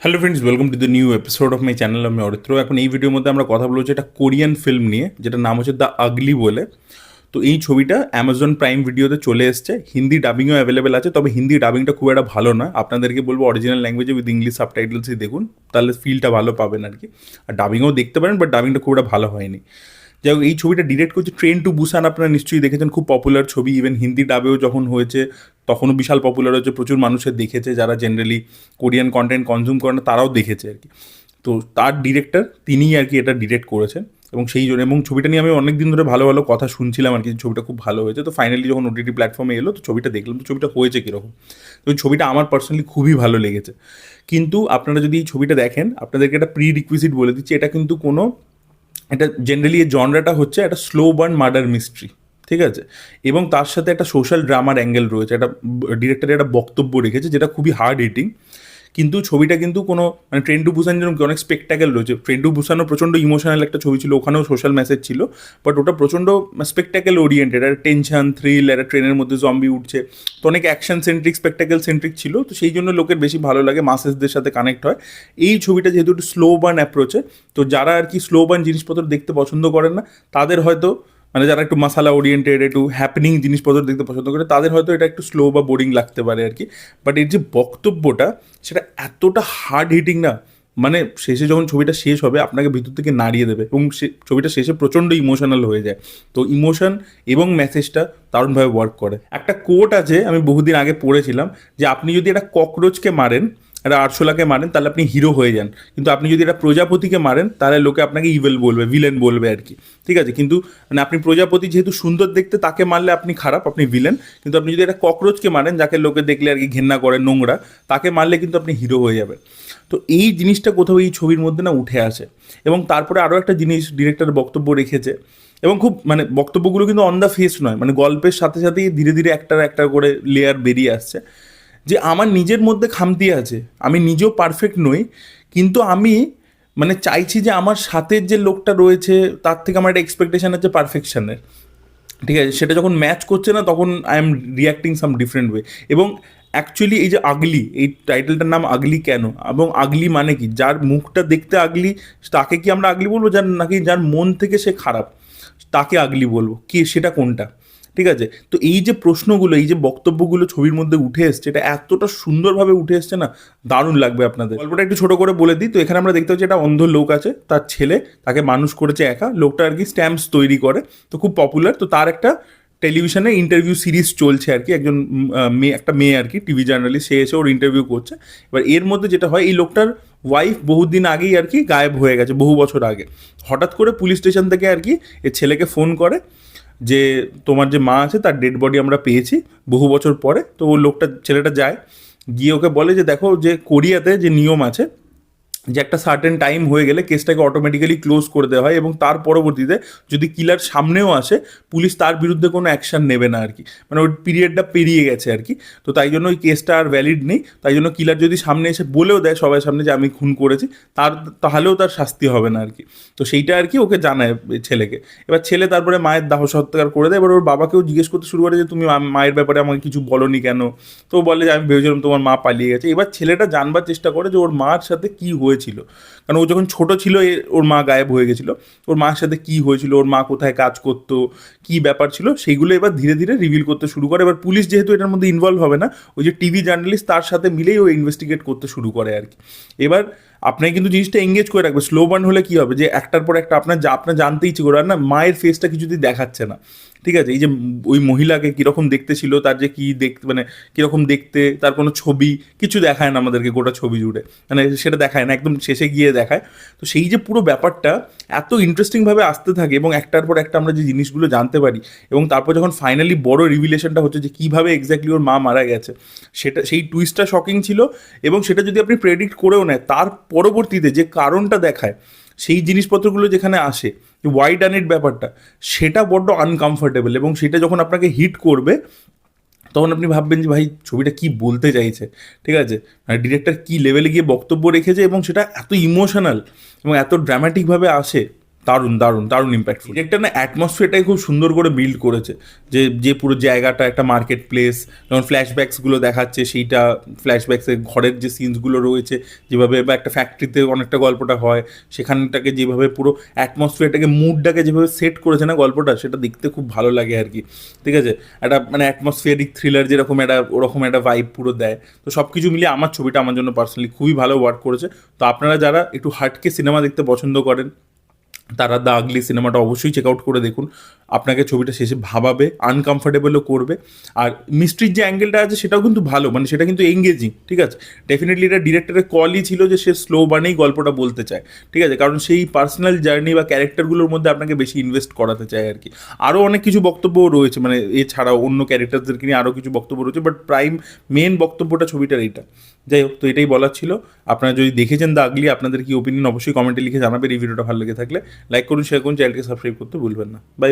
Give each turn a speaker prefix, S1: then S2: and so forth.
S1: Hello friends, welcome to the new episode of my channel. আমি অরিত্র। এখন এই ভিডিওর মধ্যে আমরা কথা বলছি একটা কোরিয়ান ফিল্ম নিয়ে, যেটা নাম হচ্ছে দ্য আগলি বলে। তো এই ছবিটা অ্যামাজন প্রাইম ভিডিওতে চলে এসছে, হিন্দি ডাবিংও অ্যাভেলেবেল আছে, তবে হিন্দি ডাবিংটা খুব একটা ভালো না। আপনাদেরকে বলবো অরিজিনাল ল্যাঙ্গুয়েজে উইথ ইংলিশ সাবটাইটেলসই দেখুন, তাহলে ফিলটা ভালো পাবেন আর কি। আর ডাবিংও দেখতে পারেন, বাট ডাবিংটা খুব একটা ভালো হয়নি। যাই হোক, এই ছবিটা ডিরেক্ট করছে ট্রেন টু বুসান। আপনারা নিশ্চয়ই দেখেছেন, খুব পপুলার ছবি। ইভেন হিন্দি ডাবেও যখন হয়েছে তখনও বিশাল পপুলার হয়েছে, প্রচুর মানুষের দেখেছে, যারা জেনারেলি কোরিয়ান কন্টেন্ট কনজিউম করে না তারাও দেখেছে আর কি। তো তার ডিরেক্টর তিনিই আর কি এটা ডিরেক্ট করেছেন, এবং সেই জন্য এবং ছবিটা নিয়ে আমি অনেক দিন ধরে ভালো ভালো কথা শুনছিলাম আর কি, ছবিটা খুব ভালো হয়েছে। তো ফাইনালি যখন ওটিটি প্ল্যাটফর্মে এলো, তো ছবিটা দেখলাম, তো ছবিটা হয়েছে কীরকম। তো এই ছবিটা আমার পার্সোনালি খুবই ভালো লেগেছে। কিন্তু আপনারা যদি এই ছবিটা দেখেন, আপনাদেরকে একটা প্রি রিকুইজিট বলে দিচ্ছি, এটা কিন্তু কোনো, এটা জেনারেলি এই জনরাটা হচ্ছে একটা স্লো বার্ন মার্ডার মিস্ট্রি, ঠিক আছে। এবং তার সাথে একটা সোশ্যাল ড্রামার অ্যাঙ্গেল রয়েছে, একটা ডিরেক্টরের একটা বক্তব্য রেখেছে যেটা খুবই হার্ড হিটিং। কিন্তু ছবিটা কিন্তু কোনো মানে ট্রেন টু বুসান যেরকম অনেক স্পেকটাকেল রয়েছে, ট্রেন টু বুসানও প্রচণ্ড ইমোশনাল একটা ছবি ছিল, ওখানেও সোশ্যাল মেসেজ ছিল, বাট ওটা প্রচণ্ড স্পেকটাকেল ওরিয়েন্টেড, একটা টেনশন থ্রিল, একটা ট্রেনের মধ্যে জম্বি উঠছে, তো অনেক অ্যাকশন সেন্ট্রিক স্পেকটাকেল সেন্ট্রিক ছিল। তো সেই জন্য লোকের বেশি ভালো লাগে, মাসেসদের সাথে কানেক্ট হয়। এই ছবিটা যেহেতু একটু স্লো বার্ন অ্যাপ্রোচে, তো যারা আর কি স্লো বার্ন জিনিসপত্র দেখতে পছন্দ করেন না, তাদের হয়তো মানে যারা একটু মশালা ওরিয়েন্টেড, একটু হ্যাপেনিং জিনিসপত্র দেখতে পছন্দ করে, তাদের হয়তো এটা একটু স্লো বা বোরিং লাগতে পারে আর কি। বাট এর যে বক্তব্যটা, সেটা এতটা হার্ড হিটিং না, মানে শেষে যখন ছবিটা শেষ হবে আপনাকে ভিতর থেকে নাড়িয়ে দেবে, এবং সে ছবিটা শেষে প্রচণ্ড ইমোশনাল হয়ে যায়। তো ইমোশন এবং মেসেজটা দারুণভাবে ওয়ার্ক করে। একটা কোট আছে, আমি বহুদিন আগে পড়েছিলাম, যে আপনি যদি একটা ককরোচকে মারেন, একটা আরশোলাকে মারেন, তাহলে আপনি হিরো হয়ে যান, কিন্তু আপনি যদি একটা প্রজাপতিকে মারেন তাহলে লোকে আপনাকে ইভেল বলবে, ভিলেন বলবে আর কি। ঠিক আছে, কিন্তু মানে আপনি প্রজাপতি যেহেতু সুন্দর দেখতে, তাকে মারলে আপনি খারাপ, আপনি ভিলেন। কিন্তু আপনি যদি একটা ককরোচকে মারেন, যাকে লোকে দেখলে আর কি ঘেন্না করে, নোংরা, তাকে মারলে কিন্তু আপনি হিরো হয়ে যাবেন। তো এই জিনিসটা কোথাও এই ছবির মধ্যে না উঠে আসে। এবং তারপরে আরও একটা জিনিস ডিরেক্টর বক্তব্য রেখেছে, এবং খুব মানে বক্তব্যগুলো কিন্তু অন দ্য ফেস নয়, মানে গল্পের সাথে সাথেই ধীরে ধীরে একটার একটা করে লেয়ার বেরিয়ে আসছে, যে আমার নিজের মধ্যে খামতি আছে, আমি নিজেও পারফেক্ট নই, কিন্তু আমি মানে চাইছি যে আমার সাথের যে লোকটা রয়েছে তার থেকে আমার একটা এক্সপেকটেশন আছে পারফেকশনের, ঠিক আছে। সেটা যখন ম্যাচ করছে না, তখন I am reacting some different way. এবং অ্যাকচুয়ালি এই যে আগলি, এই টাইটেলটার নাম আগলি কেন, এবং আগলি মানে কি, যার মুখটা দেখতে আগলি তাকে কি আমরা আগলি বলবো, যার নাকি যার মন থেকে সে খারাপ তাকে আগলি বলবো, কি সেটা কোনটা, ঠিক আছে। তো এই যে প্রশ্নগুলো, এই যে বক্তব্যগুলো ছবির মধ্যে উঠে এসছে, এটা এতটা সুন্দরভাবে উঠে এসছে না, দারুণ লাগবে আপনাদের। গল্পটা একটু ছোট করে বলে দিই। তো এখানে আমরা দেখতে পাচ্ছি একটা অন্ধ লোক আছে, তার ছেলে তাকে মানুষ করেছে একা, লোকটা আর কি স্ট্যাম্পস তৈরি করে, তো খুব পপুলার। তো তার একটা টেলিভিশনে ইন্টারভিউ সিরিজ চলছে আর কি, একজন মেয়ে, একটা মেয়ে আর কি টিভি জার্নালিস্ট, সে এসে ওর ইন্টারভিউ করছে। এবার এর মধ্যে যেটা হয়, এই লোকটার ওয়াইফ বহুদিন আগেই আর কি গায়েব হয়ে গেছে, বহু বছর আগে। হঠাৎ করে পুলিশ স্টেশন থেকে আর কি এর ছেলেকে ফোন করে যে তোমার যে মা আছে তার ডেড বডি আমরা পেয়েছি বহু বছর পরে। তো ও লোকটা, ছেলেটা যায়, গিয়ে ওকে বলে যে দেখো, যে কোরিয়াতে যে নিয়ম আছে, যে একটা সার্টেন টাইম হয়ে গেলে কেসটাকে অটোমেটিক্যালি ক্লোজ করে দেওয়া হয়, এবং তার পরবর্তীতে যদি কিলার সামনেও আসে, পুলিশ তার বিরুদ্ধে কোনো অ্যাকশন নেবে না আর কি, মানে ওই পিরিয়ডটা পেরিয়ে গেছে আর কি। তো তাই জন্য ওই কেসটা আর ভ্যালিড নেই। তাই জন্য কিলার যদি সামনে এসে বলেও দেয় সবার সামনে যে আমি খুন করেছি, তাহলেও তার শাস্তি হবে না আর কি। তো সেইটা আর কি ওকে জানায় ছেলেকে। এবার ছেলে তারপরে মায়ের দাহ সৎকার করে দেয়। এবার ওর বাবাকেও জিজ্ঞেস করতে শুরু করে যে তুমি মায়ের ব্যাপারে আমাকে কিছু বলোনি কেন। তো ও বলে যে আমি ভেবেছিলাম তোমার মা পালিয়ে গেছে। এবার ছেলেটা জানবার চেষ্টা করে যে ওর মার সাথে কী হয়েছিল, কারণ ও যখন ছোট ছিল ওর মা গায়েব হয়ে গেছিল। ওর মার সাথে কী হয়েছিল, ওর মা কোথায় কাজ করতো, কী ব্যাপার ছিল, সেইগুলো এবার ধীরে ধীরে রিভিল করতে শুরু করে। এবার পুলিশ যেহেতু এটার মধ্যে ইনভলভ হবে না, ওই যে টিভি জার্নালিস্ট তার সাথে মিলেই ও ইনভেস্টিগেট করতে শুরু করে আর কি। এবার আপনাকে কিন্তু জিনিসটা এঙ্গেজ করে রাখবে। স্লো বার্ন হলে কী হবে, যে একটার পর একটা আপনার জানতে ইচ্ছে করে, আর না মায়ের ফেসটা কিছুতেই দেখাচ্ছে না, ঠিক আছে। এই যে ওই মহিলাকে কীরকম দেখতে ছিল, তার যে কী দেখতে, মানে কীরকম দেখতে, তার কোনো ছবি কিছু দেখায় না আমাদেরকে, গোটা ছবি জুড়ে মানে সেটা দেখায় না, একদম শেষে গিয়ে দেখায়। তো সেই যে পুরো ব্যাপারটা এত ইন্টারেস্টিংভাবে আসতে থাকে, এবং একটার পর একটা আমরা যে জিনিসগুলো জানতে পারি, এবং তারপর যখন ফাইনালি বড় রিভিলেশনটা হচ্ছে যে কীভাবে এক্স্যাক্টলি ওর মা মারা গেছে, সেটা, সেই টুইস্টটা শকিং ছিল। এবং সেটা যদি আপনি প্রেডিক্ট করেও নেয়, তার পরবর্তীতে যে কারণটা দেখায়, সেই জিনিসপত্রগুলো যেখানে আসে, যে ওয়াই ডান ইট ব্যাপারটা, সেটা বড্ড আনকমফর্টেবল। এবং সেটা যখন আপনাকে হিট করবে, তখন আপনি ভাববেন যে ভাই ছবিটা কী বলতে চাইছে, ঠিক আছে, মানে ডিরেক্টর কী লেভেলে গিয়ে বক্তব্য রেখেছে, এবং সেটা এত ইমোশনাল এবং এত ড্রামাটিকভাবে আসে, দারুণ দারুণ দারুণ ইম্প্যাক্টফুল। একটা না অ্যাটমসফিয়ারটাই খুব সুন্দর করে বিল্ড করেছে, যে যে পুরো জায়গাটা একটা মার্কেট প্লেস, যেমন ফ্ল্যাশব্যাকসগুলো দেখাচ্ছে সেইটা, ফ্ল্যাশব্যাকসের ঘরের যে সিনসগুলো রয়েছে যেভাবে, বা একটা ফ্যাক্টরিতে অনেকটা গল্পটা হয় সেখানটাকে যেভাবে পুরো অ্যাটমসফিয়ারটাকে, মুডটাকে যেভাবে সেট করেছে না গল্পটা, সেটা দেখতে খুব ভালো লাগে আর কি। ঠিক আছে, একটা মানে অ্যাটমসফিয়ারিক থ্রিলার যেরকম একটা, ওরকম একটা ভাইব পুরো দেয়। তো সব কিছু মিলিয়ে আমার ছবিটা আমার জন্য পার্সোনালি খুবই ভালো ওয়ার্ক করেছে। তো আপনারা যারা একটু হাটকে সিনেমা দেখতে পছন্দ করেন তারা দ্য আগলি সিনেমাটা অবশ্যই চেক আউট করে দেখুন। আপনাকে ছবিটা শেষে ভাবাবে, আনকমফোর্টেবলও করবে। আর মিস্ট্রির যে অ্যাঙ্গেলটা আছে সেটাও কিন্তু ভালো, মানে সেটা কিন্তু এঙ্গেজিং। ঠিক আছে, ডেফিনেটলি এটা ডিরেক্টরের কলই ছিল যে সে স্লো বানেই গল্পটা বলতে চায়। ঠিক আছে, কারণ সেই পার্সোনাল জার্নি বা ক্যারেক্টারগুলোর মধ্যে আপনাকে বেশি ইনভেস্ট করাতে চায় আর কি। আরও অনেক কিছু বক্তব্যও রয়েছে, মানে এছাড়াও অন্য ক্যারেক্টারদেরকে নিয়ে আরও কিছু বক্তব্য রয়েছে, বাট প্রাইম মেন বক্তব্যটা ছবিটার এইটা। যাই হোক, তো এটাই বলার ছিল। আপনারা যদি দেখেছেন দ্য আগলি, আপনাদের কি ওপিনিয়ন অবশ্যই কমেন্টে লিখে জানাবেন। এই ভিডিওটা ভালো লেগে থাকলে লাইক করুন, শেয়ার করুন, চ্যানেলকে সাবস্ক্রাইব করতে ভুলবেন না। Bye bye.